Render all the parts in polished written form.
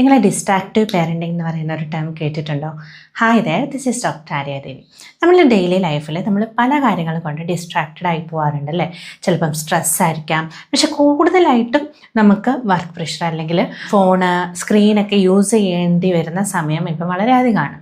നിങ്ങൾ destructive parenting എന്ന് പറയുന്ന ഒരു ടേം കേട്ടിട്ടുണ്ടോ? Hi there, this is doctor Aryadevi. നമ്മൾ ഡെയിലി ലൈഫിൽ നമ്മൾ പല കാര്യങ്ങൾ കൊണ്ട് ഡിസ്ട്രാക്റ്റഡ് ആയി പോകാറുണ്ട് അല്ലേ? ചിലപ്പം സ്ട്രെസ് ആയിരിക്കാം, പക്ഷെ കൂടുതലായിട്ടും നമുക്ക് വർക്ക് പ്രഷർ അല്ലെങ്കിൽ ഫോണ് സ്ക്രീനൊക്കെ യൂസ് ചെയ്യേണ്ടി വരുന്ന സമയം ഇപ്പം വളരെയധികമാണ്.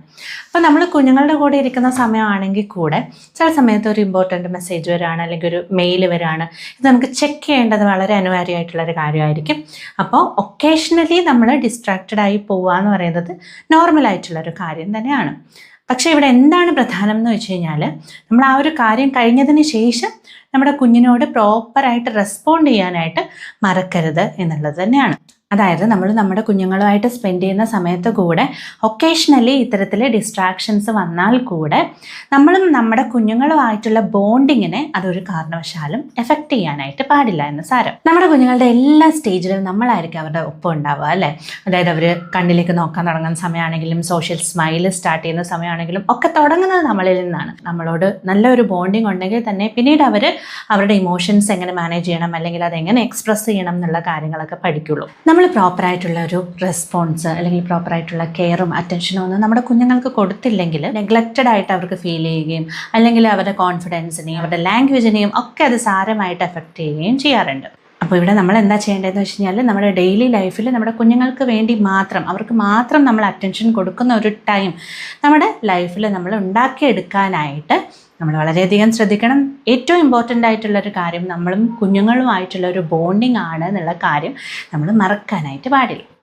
അപ്പോൾ നമ്മൾ കുഞ്ഞുങ്ങളുടെ കൂടെ ഇരിക്കുന്ന സമയമാണെങ്കിൽ കൂടെ ചില സമയത്ത് ഒരു ഇമ്പോർട്ടൻറ്റ് മെസ്സേജ് വരികയാണ് അല്ലെങ്കിൽ ഒരു മെയിൽ വരികയാണ്. ഇത് നമുക്ക് ചെക്ക് ചെയ്യേണ്ടത് വളരെ അനിവാര്യമായിട്ടുള്ളൊരു കാര്യമായിരിക്കും. അപ്പോൾ ഒക്കേഷണലി നമ്മൾ ഡിസ്ട്രാക്റ്റഡ് ആയി പോവുക എന്ന് പറയുന്നത് നോർമലായിട്ടുള്ളൊരു കാര്യം തന്നെയാണ്. പക്ഷേ ഇവിടെ എന്താണ് പ്രധാനം എന്ന് വെച്ച് കഴിഞ്ഞാൽ, നമ്മൾ ആ ഒരു കാര്യം കഴിഞ്ഞതിന് ശേഷം നമ്മുടെ കുഞ്ഞിനോട് പ്രോപ്പറായിട്ട് റെസ്പോണ്ട് ചെയ്യാനായിട്ട് മറക്കരുത് എന്നുള്ളത് തന്നെയാണ്. അതായത് നമ്മൾ നമ്മുടെ കുഞ്ഞുങ്ങളുമായിട്ട് സ്പെൻഡ് ചെയ്യുന്ന സമയത്ത് കൂടെ ഒക്കേഷണലി ഇത്തരത്തിൽ ഡിസ്ട്രാക്ഷൻസ് വന്നാൽ കൂടെ നമ്മളും നമ്മുടെ കുഞ്ഞുങ്ങളുമായിട്ടുള്ള ബോണ്ടിങ്ങിനെ അതൊരു കാരണവശാലും എഫക്റ്റ് ചെയ്യാനായിട്ട് പാടില്ല എന്ന് സാരം. നമ്മുടെ കുഞ്ഞുങ്ങളുടെ എല്ലാ സ്റ്റേജിലും നമ്മളായിരിക്കും അവരുടെ ഒപ്പം ഉണ്ടാവുക അല്ലേ? അതായത് അവർ കണ്ണിലേക്ക് നോക്കാൻ തുടങ്ങുന്ന സമയമാണെങ്കിലും സോഷ്യൽ സ്മൈൽ സ്റ്റാർട്ട് ചെയ്യുന്ന സമയമാണെങ്കിലും ഒക്കെ തുടങ്ങുന്നത് നമ്മളിൽ നിന്നാണ്. നമ്മളോട് നല്ലൊരു ബോണ്ടിങ് ഉണ്ടെങ്കിൽ തന്നെ പിന്നീട് അവർ അവരുടെ ഇമോഷൻസ് എങ്ങനെ മാനേജ് ചെയ്യണം അല്ലെങ്കിൽ അതെങ്ങനെ എക്സ്പ്രസ് ചെയ്യണം എന്നുള്ള കാര്യങ്ങളൊക്കെ പഠിക്കുള്ളൂ. നമ്മൾ പ്രോപ്പറായിട്ടുള്ള ഒരു റെസ്പോൺസ് അല്ലെങ്കിൽ പ്രോപ്പറായിട്ടുള്ള കെയറും അറ്റൻഷനും ഒന്നും നമ്മുടെ കുഞ്ഞുങ്ങൾക്ക് കൊടുത്തില്ലെങ്കിൽ നെഗ്ലക്റ്റഡ് ആയിട്ട് അവർക്ക് ഫീൽ ചെയ്യുകയും അല്ലെങ്കിൽ അവരുടെ കോൺഫിഡൻസിനെയും അവരുടെ ലാംഗ്വേജിനെയും ഒക്കെ അത് സാരമായിട്ട് എഫക്റ്റ് ചെയ്യുകയും ചെയ്യാറുണ്ട്. അപ്പോൾ ഇവിടെ നമ്മൾ എന്താ ചെയ്യേണ്ടതെന്ന് വെച്ച് കഴിഞ്ഞാൽ, നമ്മുടെ ഡെയിലി ലൈഫിൽ നമ്മുടെ കുഞ്ഞുങ്ങൾക്ക് വേണ്ടി മാത്രം, അവർക്ക് മാത്രം നമ്മൾ അറ്റൻഷൻ കൊടുക്കുന്ന ഒരു ടൈം നമ്മുടെ ലൈഫിൽ നമ്മൾ ഉണ്ടാക്കിയെടുക്കാനായിട്ട് നമ്മൾ വളരെയധികം ശ്രദ്ധിക്കണം. ഏറ്റവും ഇമ്പോർട്ടൻ്റ് ആയിട്ടുള്ളൊരു കാര്യം നമ്മളും കുഞ്ഞുങ്ങളുമായിട്ടുള്ള ഒരു ബോണ്ടിങ് ആണ് എന്നുള്ള കാര്യം നമ്മൾ മറക്കാനായിട്ട് പാടില്ല.